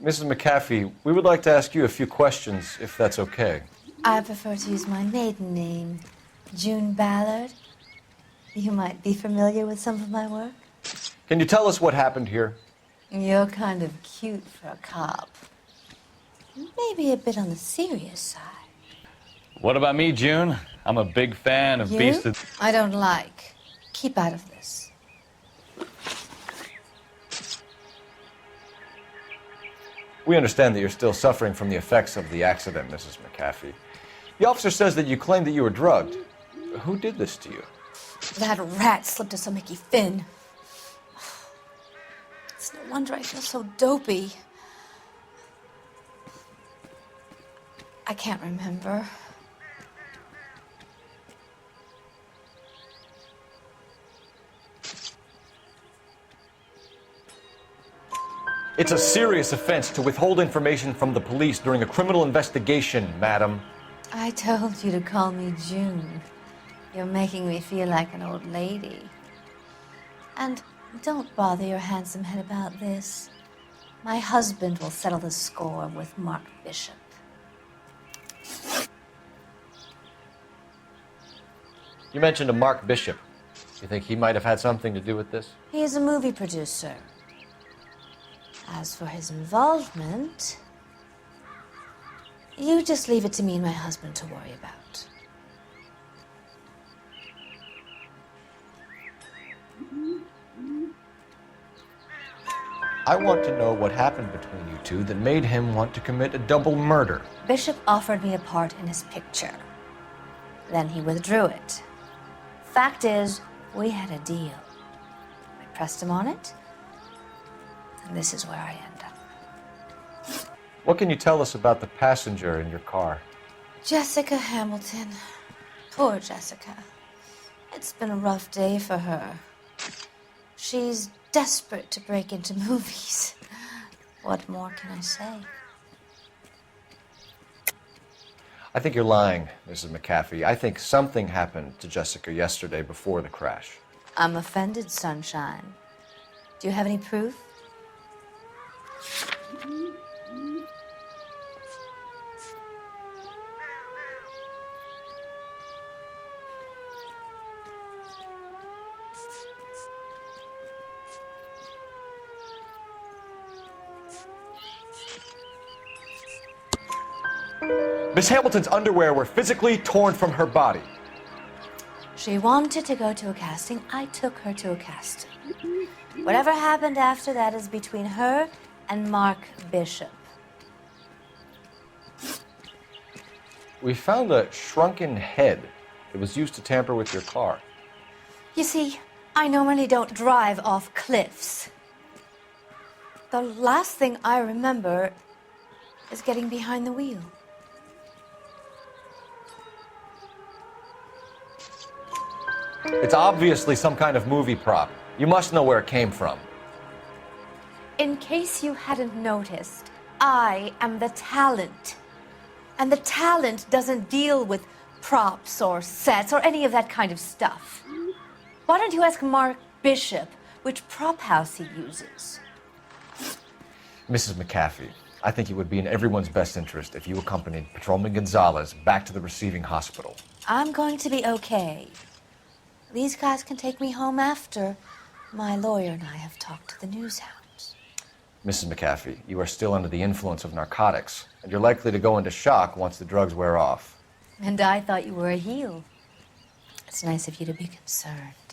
Mrs. McAfee, we would like to ask you a few questions, if that's okay. I prefer to use my maiden name, June Ballard. You might be familiar with some of my work. Can you tell us what happened here? You're kind of cute for a cop. Maybe a bit on the serious side. What about me, June? I'm a big fan of You? I don't like. Keep out of this. We understand that you're still suffering from the effects of the accident, Mrs. McAfee. The officer says that you claimed that you were drugged. Who did this to you? That rat slipped us a Mickey Finn. It's no wonder I feel so dopey. I can't remember. It's a serious offense to withhold information from the police during a criminal investigation, madam. I told you to call me June. You're making me feel like an old lady. And don't bother your handsome head about this. My husband will settle the score with Mark Bishop. You mentioned a Mark Bishop. You think he might have had something to do with this? He is a movie producer. As for his involvement, you just leave it to me and my husband to worry about. I want to know what happened between you two that made him want to commit a double murder. Bishop offered me a part in his picture. Then he withdrew it. Fact is, we had a deal. I pressed him on it, and this is where I end up. What can you tell us about the passenger in your car? Jessica Hamilton. Poor Jessica. It's been a rough day for her. She's desperate to break into movies. What more can I say? I think you're lying, Mrs. McAfee. I think something happened to Jessica yesterday before the crash. I'm offended, Sunshine. Do you have any proof? Miss Hamilton's underwear were physically torn from her body. She wanted to go to a casting. I took her to a casting. Whatever happened after that is between her and Mark Bishop. We found a shrunken head that was used to tamper with your car. You see, I normally don't drive off cliffs. The last thing I remember is getting behind the wheel. It's obviously some kind of movie prop. You must know where it came from. In case you hadn't noticed, I am the talent. And the talent doesn't deal with props or sets or any of that kind of stuff. Why don't you ask Mark Bishop which prop house he uses? Mrs. McAfee, I think it would be in everyone's best interest if you accompanied Patrolman Gonzalez back to the receiving hospital. I'm going to be okay. These guys can take me home after. My lawyer and I have talked to the news hounds. Mrs. McAfee, you are still under the influence of narcotics, and you're likely to go into shock once the drugs wear off. And I thought you were a heel. It's nice of you to be concerned.